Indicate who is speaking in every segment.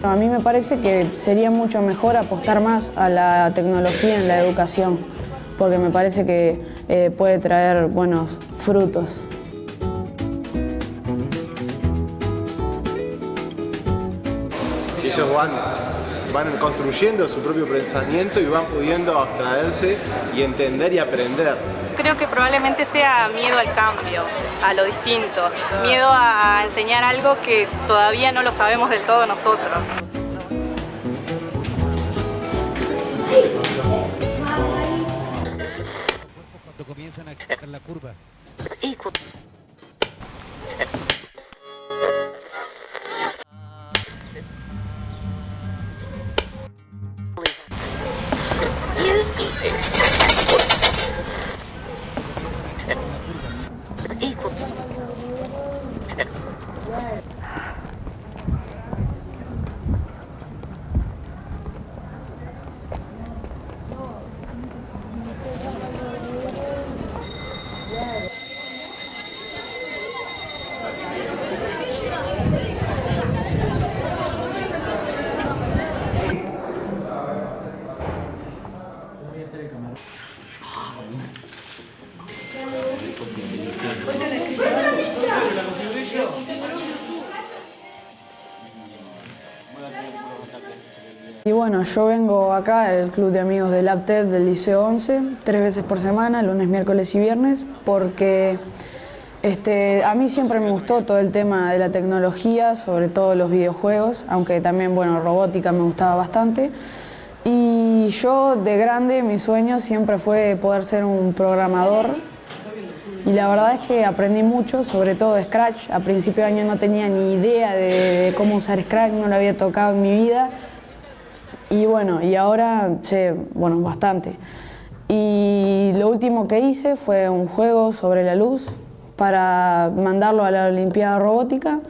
Speaker 1: A mí me parece que sería mucho mejor apostar más a la tecnología en la educación, porque me parece que puede traer buenos frutos.
Speaker 2: Ellos van construyendo su propio pensamiento y van pudiendo abstraerse y entender y aprender.
Speaker 3: Creo que probablemente sea miedo al cambio, a lo distinto, miedo a enseñar algo que todavía no lo sabemos del todo nosotros.
Speaker 4: Cuando comienzan a girar la curva.
Speaker 1: Y bueno, yo vengo acá al Club de Amigos del LabTED del Liceo 11, 3 veces por semana, lunes, miércoles y viernes, porque a mí siempre me gustó todo el tema de la tecnología, sobre todo los videojuegos, aunque también, bueno, robótica me gustaba bastante. Y yo de grande, mi sueño siempre fue poder ser un programador. Y la verdad es que aprendí mucho, sobre todo de Scratch. A principio de año no tenía ni idea de cómo usar Scratch, no lo había tocado en mi vida. Y bueno, y ahora sé, bueno, bastante. Y lo último que hice fue un juego sobre la luz para mandarlo a la Olimpiada Robótica,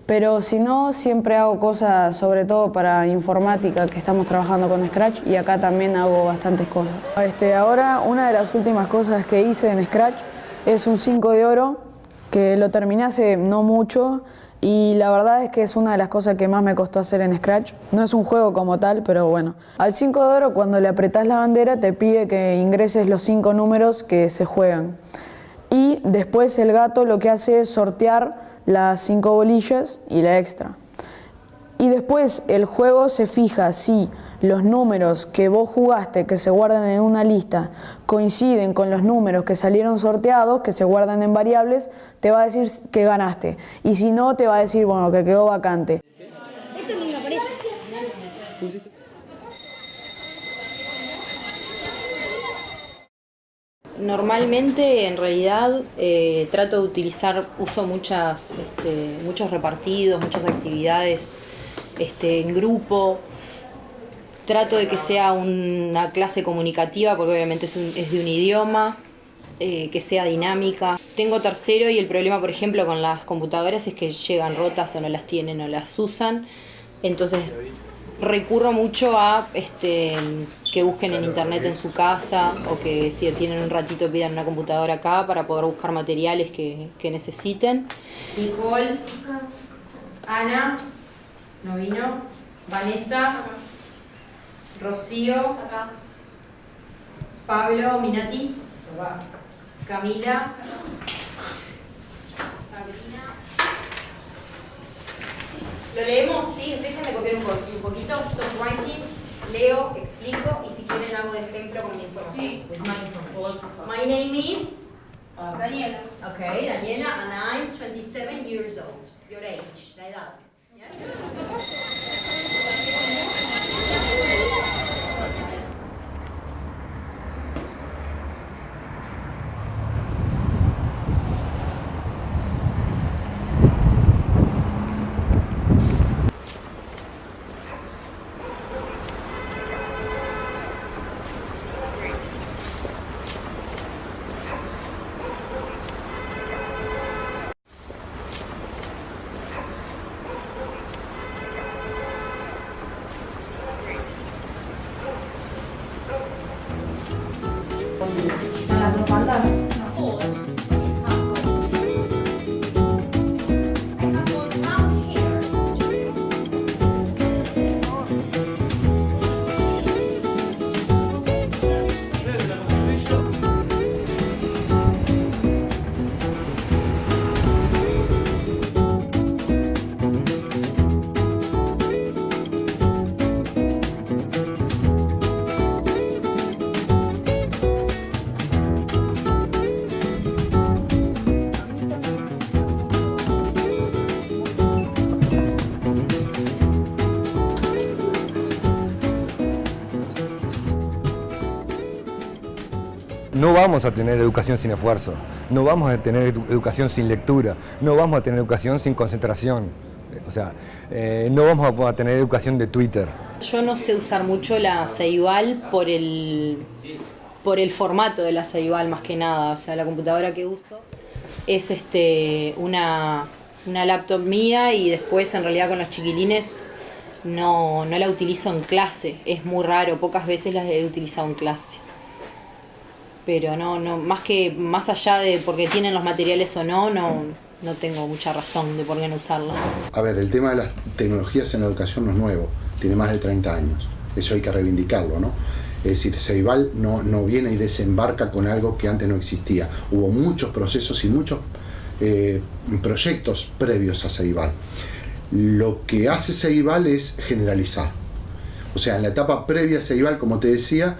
Speaker 1: pero si no, siempre hago cosas sobre todo para informática, que estamos trabajando con Scratch, y acá también hago bastantes cosas. Ahora, una de las últimas cosas que hice en Scratch es un 5 de oro, que lo terminé hace no mucho, y la verdad es que es una de las cosas que más me costó hacer en Scratch. No es un juego como tal, pero bueno. Al 5 de oro, cuando le apretás la bandera, te pide que ingreses los 5 números que se juegan. Y después el gato lo que hace es sortear las 5 bolillas y la extra. Y después el juego se fija si los números que vos jugaste, que se guardan en una lista, coinciden con los números que salieron sorteados, que se guardan en variables, te va a decir que ganaste. Y si no, te va a decir, bueno, que quedó vacante.
Speaker 5: Esto ni me aparece.
Speaker 6: Normalmente, en realidad, trato de uso muchos repartidos, muchas actividades en grupo. Trato de que sea una clase comunicativa, porque obviamente es de un idioma, que sea dinámica. Tengo tercero y el problema, por ejemplo, con las computadoras es que llegan rotas o no las tienen o las usan. Entonces recurro mucho a que busquen en internet en su casa, o que si tienen un ratito pidan una computadora acá para poder buscar materiales que necesiten. Nicole, Ana, no vino, Vanessa, Rocío, acá. Pablo, Minati, Camila, Sabrina. ¿Lo leemos? Sí, dejen de copiar un poquito. Stop writing, leo, explico, y si quieren hago de ejemplo con mi información.
Speaker 5: Sí.
Speaker 6: My name is
Speaker 5: Daniela.
Speaker 6: Okay, Daniela, and I'm 27 years old. Your age, la edad. Yes?
Speaker 7: no vamos a tener educación sin esfuerzo, no vamos a tener educación sin lectura, no vamos a tener educación sin concentración, o sea, no vamos a tener educación de Twitter.
Speaker 6: Yo no sé usar mucho la Ceibal por el formato de la Ceibal más que nada, o sea, la computadora que uso es una laptop mía y después en realidad con los chiquilines no la utilizo en clase, es muy raro, pocas veces la he utilizado en clase. Pero no, más allá de porque tienen los materiales o no tengo mucha razón de por qué no usarla.
Speaker 8: A ver, el tema de las tecnologías en la educación no es nuevo, tiene más de 30 años, eso hay que reivindicarlo, ¿no? Es decir, Ceibal no viene y desembarca con algo que antes no existía. Hubo muchos procesos y muchos proyectos previos a Ceibal. Lo que hace Ceibal es generalizar. O sea, en la etapa previa a Ceibal, como te decía,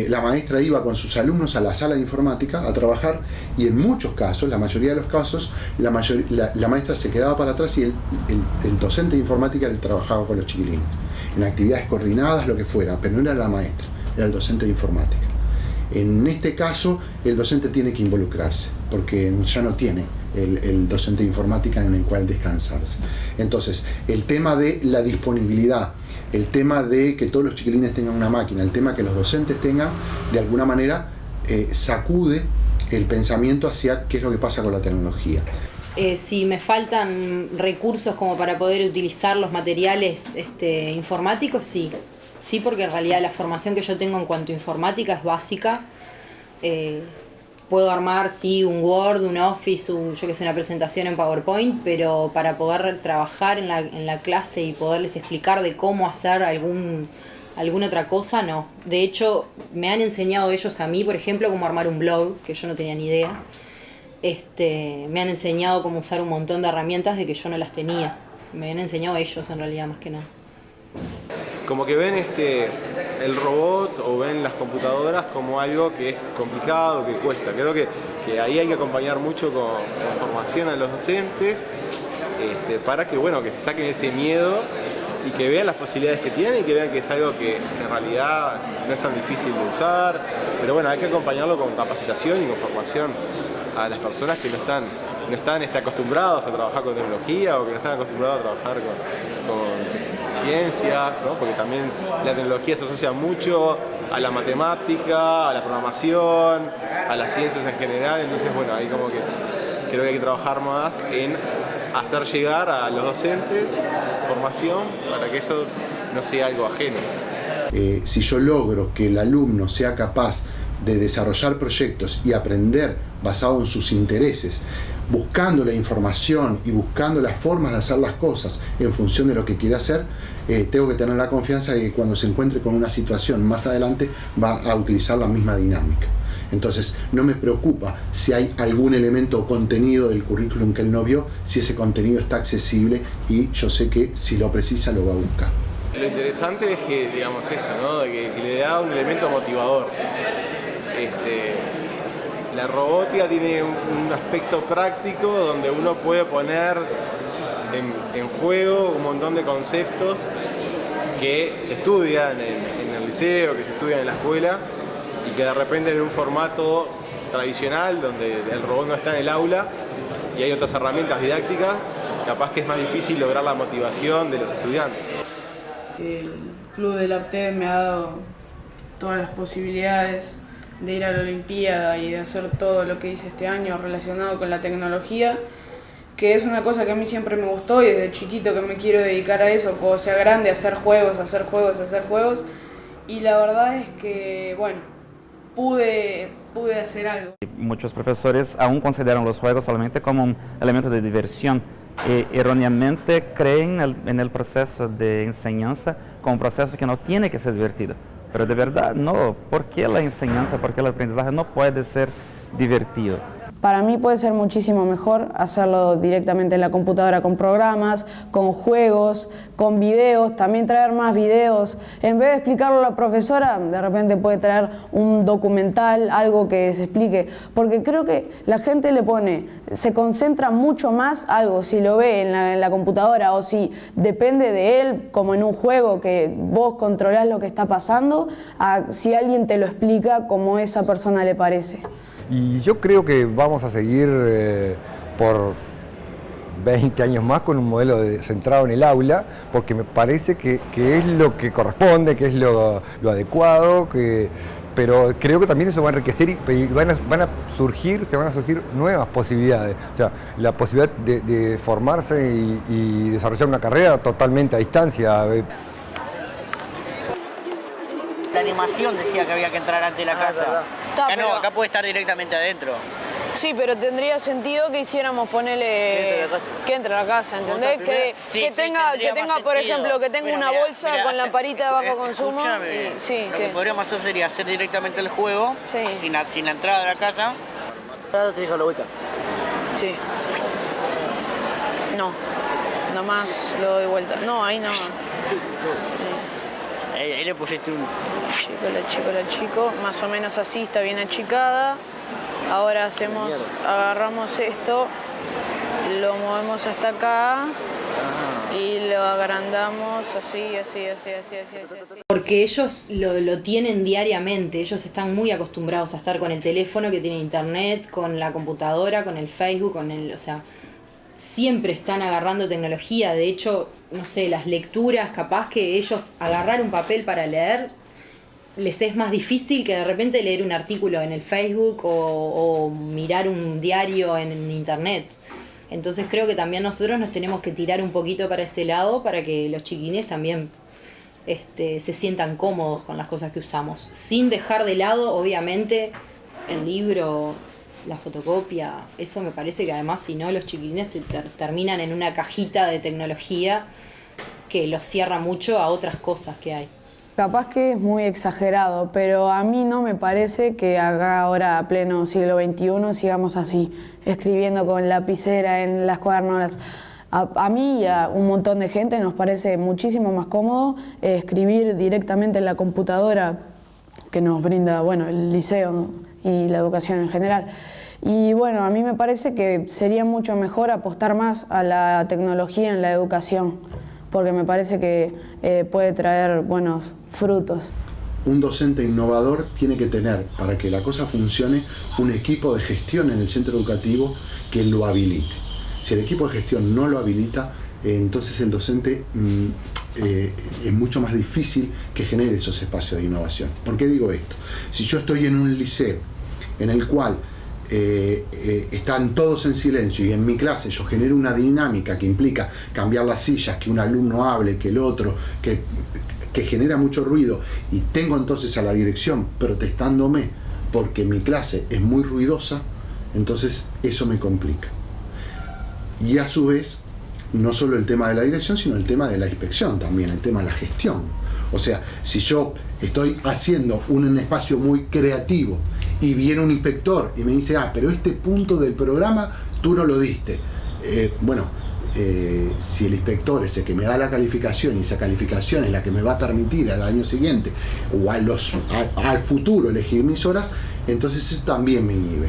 Speaker 8: la maestra iba con sus alumnos a la sala de informática a trabajar y en muchos casos, la mayoría de los casos, la maestra se quedaba para atrás y el docente de informática le trabajaba con los chiquilines. En actividades coordinadas, lo que fuera, pero no era la maestra, era el docente de informática. En este caso, el docente tiene que involucrarse, porque ya no tiene el docente de informática en el cual descansarse. Entonces, el tema de la disponibilidad, el tema de que todos los chiquilines tengan una máquina, el tema que los docentes tengan, de alguna manera, sacude el pensamiento hacia qué es lo que pasa con la tecnología.
Speaker 6: Si me faltan recursos como para poder utilizar los materiales informáticos, sí. Sí, porque en realidad la formación que yo tengo en cuanto a informática es básica. Puedo armar, sí, un Word, un Office, una presentación en PowerPoint, pero para poder trabajar en la clase y poderles explicar de cómo hacer alguna otra cosa, no. De hecho, me han enseñado ellos a mí, por ejemplo, cómo armar un blog, que yo no tenía ni idea. Me han enseñado cómo usar un montón de herramientas de que yo no las tenía. Me han enseñado ellos, en realidad, más que nada.
Speaker 2: Como que ven el robot o ven las computadoras como algo que es complicado, que cuesta. Creo que ahí hay que acompañar mucho con formación a los docentes para que se saquen ese miedo y que vean las posibilidades que tienen y que vean que es algo que en realidad no es tan difícil de usar. Pero bueno, hay que acompañarlo con capacitación y con formación a las personas que no están acostumbrados a trabajar con tecnología o que no están acostumbrados a trabajar con ciencias, ¿no? Porque también la tecnología se asocia mucho a la matemática, a la programación, a las ciencias en general. Entonces, bueno, ahí como que creo que hay que trabajar más en hacer llegar a los docentes formación para que eso no sea algo ajeno.
Speaker 8: Si yo logro que el alumno sea capaz de desarrollar proyectos y aprender basado en sus intereses, buscando la información y buscando las formas de hacer las cosas en función de lo que quiere hacer, tengo que tener la confianza de que cuando se encuentre con una situación más adelante va a utilizar la misma dinámica. Entonces no me preocupa si hay algún elemento o contenido del currículum que él no vio, si ese contenido está accesible y yo sé que si lo precisa lo va a buscar.
Speaker 2: Lo interesante es que, digamos eso, ¿no? Que le da un elemento motivador. La robótica tiene un aspecto práctico donde uno puede poner en juego un montón de conceptos que se estudian en el liceo, que se estudian en la escuela y que de repente en un formato tradicional donde el robot no está en el aula y hay otras herramientas didácticas, capaz que es más difícil lograr la motivación de los estudiantes.
Speaker 1: El club del LabTed me ha dado todas las posibilidades de ir a la Olimpiada y de hacer todo lo que hice este año relacionado con la tecnología, que es una cosa que a mí siempre me gustó y desde chiquito que me quiero dedicar a eso, cuando sea grande, a hacer juegos, y la verdad es que, bueno, pude hacer algo.
Speaker 9: Muchos profesores aún consideran los juegos solamente como un elemento de diversión y erróneamente creen en el proceso de enseñanza como un proceso que no tiene que ser divertido. Pero de verdad no, ¿por qué la enseñanza, por qué el aprendizaje no puede ser divertido?
Speaker 1: Para mí puede ser muchísimo mejor hacerlo directamente en la computadora con programas, con juegos, con videos, también traer más videos. En vez de explicarlo a la profesora, de repente puede traer un documental, algo que se explique, porque creo que la gente se concentra mucho más algo si lo ve en la computadora o si depende de él, como en un juego que vos controlás lo que está pasando, a si alguien te lo explica como esa persona le parece.
Speaker 7: Y yo creo que vamos a seguir por 20 años más con un modelo centrado en el aula, porque me parece que es lo que corresponde, que es lo adecuado, pero creo que también eso va a enriquecer y se van a surgir nuevas posibilidades. O sea, la posibilidad de formarse y desarrollar una carrera totalmente a distancia.
Speaker 10: La animación decía que había que entrar ante la casa. Acá no, acá puede estar directamente adentro.
Speaker 1: Sí, pero tendría sentido que hiciéramos ponerle que entre a la casa, ¿entendés? Que tenga, por ejemplo, que tenga una bolsa con la parita de bajo consumo. Y, sí,
Speaker 10: lo que podríamos hacer sería hacer directamente el juego, sin la entrada de la casa.
Speaker 11: ¿Ahora te dejo la vuelta?
Speaker 1: Sí. No, nomás lo doy vuelta. No, ahí no. Sí.
Speaker 10: Ahí le pusiste un...
Speaker 1: La chico, más o menos así, está bien achicada. Ahora agarramos esto, lo movemos hasta acá y lo agrandamos así.
Speaker 6: Porque ellos lo tienen diariamente, ellos están muy acostumbrados a estar con el teléfono que tiene internet, con la computadora, con el Facebook, o sea, siempre están agarrando tecnología. De hecho, no sé, las lecturas, capaz que ellos agarrar un papel para leer les es más difícil que de repente leer un artículo en el Facebook o mirar un diario en internet. Entonces creo que también nosotros nos tenemos que tirar un poquito para ese lado para que los chiquines también se sientan cómodos con las cosas que usamos, sin dejar de lado, obviamente, el libro, la fotocopia. Eso me parece que además, si no, los chiquilines se terminan en una cajita de tecnología que los cierra mucho a otras cosas que hay.
Speaker 1: Capaz que es muy exagerado, pero a mí no me parece que acá ahora, a pleno siglo XXI, sigamos así, escribiendo con lapicera en las cuadernoras. A mí y a un montón de gente nos parece muchísimo más cómodo escribir directamente en la computadora que nos brinda el liceo y la educación en general. Y bueno, a mí me parece que sería mucho mejor apostar más a la tecnología en la educación, porque me parece que puede traer buenos frutos.
Speaker 8: Un docente innovador tiene que tener, para que la cosa funcione, un equipo de gestión en el centro educativo que lo habilite. Si el equipo de gestión no lo habilita, entonces el docente es mucho más difícil que genere esos espacios de innovación. ¿Por qué digo esto? Si yo estoy en un liceo en el cual están todos en silencio y en mi clase yo genero una dinámica que implica cambiar las sillas, que un alumno hable, que el otro, que genera mucho ruido, y tengo entonces a la dirección protestándome porque mi clase es muy ruidosa, entonces eso me complica. Y a su vez, no solo el tema de la dirección, sino el tema de la inspección también, el tema de la gestión. O sea, si yo estoy haciendo un espacio muy creativo y viene un inspector y me dice, pero este punto del programa tú no lo diste. Si el inspector es el que me da la calificación y esa calificación es la que me va a permitir al año siguiente o al futuro elegir mis horas, entonces eso también me inhibe.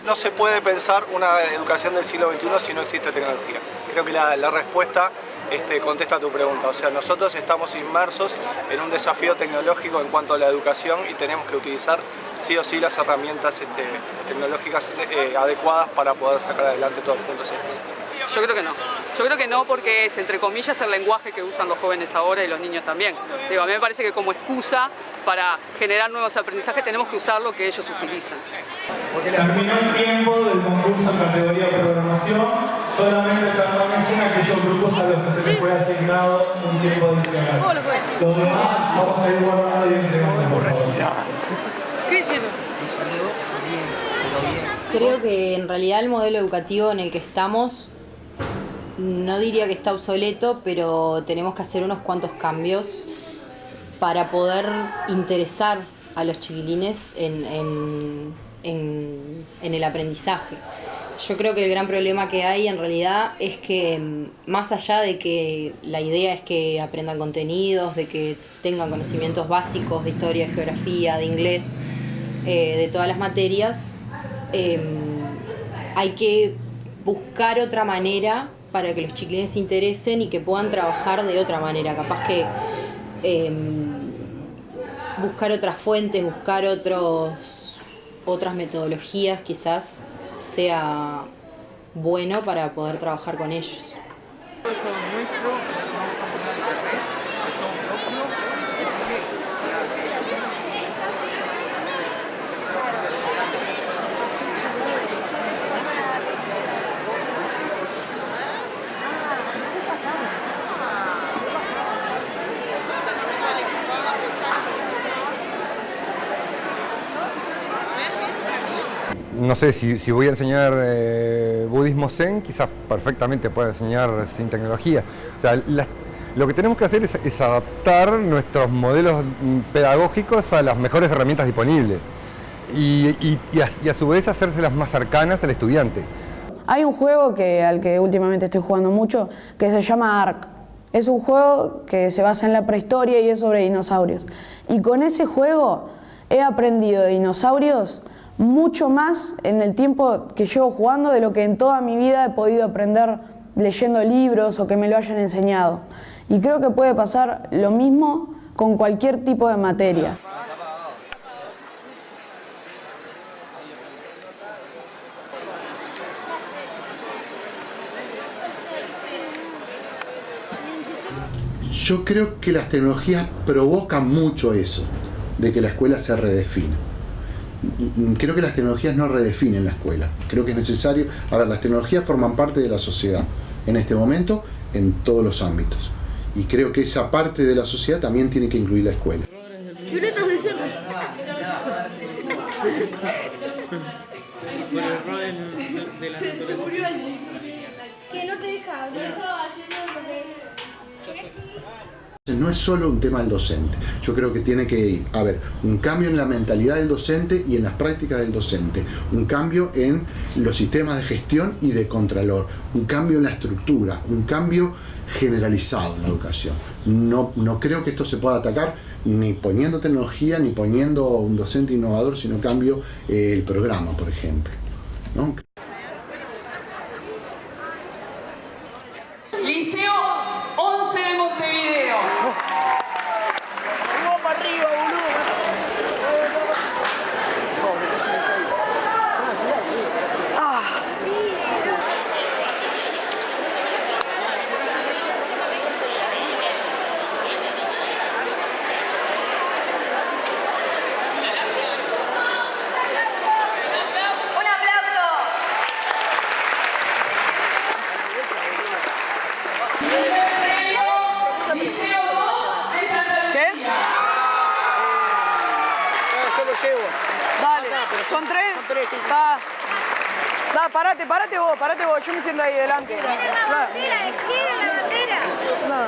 Speaker 12: No se puede pensar una educación del siglo XXI si no existe tecnología. Creo que la respuesta contesta a tu pregunta. O sea, nosotros estamos inmersos en un desafío tecnológico en cuanto a la educación y tenemos que utilizar sí o sí las herramientas tecnológicas adecuadas para poder sacar adelante todos los puntos estos.
Speaker 13: Yo creo que no. Yo creo que no, porque es, entre comillas, el lenguaje que usan los jóvenes ahora y los niños también. Digo, a mí me parece que como excusa para generar nuevos aprendizajes tenemos que usar lo que ellos utilizan.
Speaker 12: Terminó el tiempo del concurso en categoría de programación, solamente permanecen aquellos grupos a los que se les fue asignado un tiempo adicional. Los demás vamos a ir guardando y entregando, por favor.
Speaker 13: ¿Qué hicieron?
Speaker 6: Creo que en realidad el modelo educativo en el que estamos, no diría que está obsoleto, pero tenemos que hacer unos cuantos cambios para poder interesar a los chiquilines en el aprendizaje. Yo creo que el gran problema que hay en realidad es que más allá de que la idea es que aprendan contenidos, de que tengan conocimientos básicos de historia, de geografía, de inglés, de todas las materias, hay que buscar otra manera para que los chiquilines se interesen y que puedan trabajar de otra manera. Capaz que buscar otras fuentes, buscar otras metodologías quizás sea bueno para poder trabajar con ellos.
Speaker 7: No sé, si voy a enseñar budismo zen, quizás perfectamente pueda enseñar sin tecnología. O sea, lo que tenemos que hacer es adaptar nuestros modelos pedagógicos a las mejores herramientas disponibles y a su vez hacérselas más cercanas al estudiante.
Speaker 1: Hay un juego al que últimamente estoy jugando mucho que se llama Ark. Es un juego que se basa en la prehistoria y es sobre dinosaurios. Y con ese juego he aprendido de dinosaurios mucho más en el tiempo que llevo jugando de lo que en toda mi vida he podido aprender leyendo libros o que me lo hayan enseñado. Y creo que puede pasar lo mismo con cualquier tipo de materia.
Speaker 8: Yo creo que las tecnologías provocan mucho eso, de que la escuela se redefina. Creo que las tecnologías no redefinen la escuela. Creo que es necesario... A ver, las tecnologías forman parte de la sociedad en este momento, en todos los ámbitos. Y creo que esa parte de la sociedad también tiene que incluir la escuela.
Speaker 5: Chuletas de cerdo.
Speaker 14: Por error de la naturaleza.
Speaker 5: Se murió alguien. Que no te deja hablar.
Speaker 8: No es solo un tema del docente. Yo creo que tiene que haber un cambio en la mentalidad del docente y en las prácticas del docente, un cambio en los sistemas de gestión y de contralor, un cambio en la estructura, un cambio generalizado en la educación. No creo que esto se pueda atacar ni poniendo tecnología, ni poniendo un docente innovador, sino cambio el programa, por ejemplo, ¿no?
Speaker 15: Liceo 11 de Montevideo.
Speaker 10: Vamos para arriba, boludo.
Speaker 15: Un aplauso.
Speaker 1: ¿Qué?
Speaker 10: Yo lo llevo.
Speaker 1: Dale, ¿son tres?
Speaker 10: Son tres, sí.
Speaker 1: Parate vos, yo me siento ahí delante.
Speaker 5: ¡Quieren la bandera! ¡Quieren la bandera!
Speaker 1: No.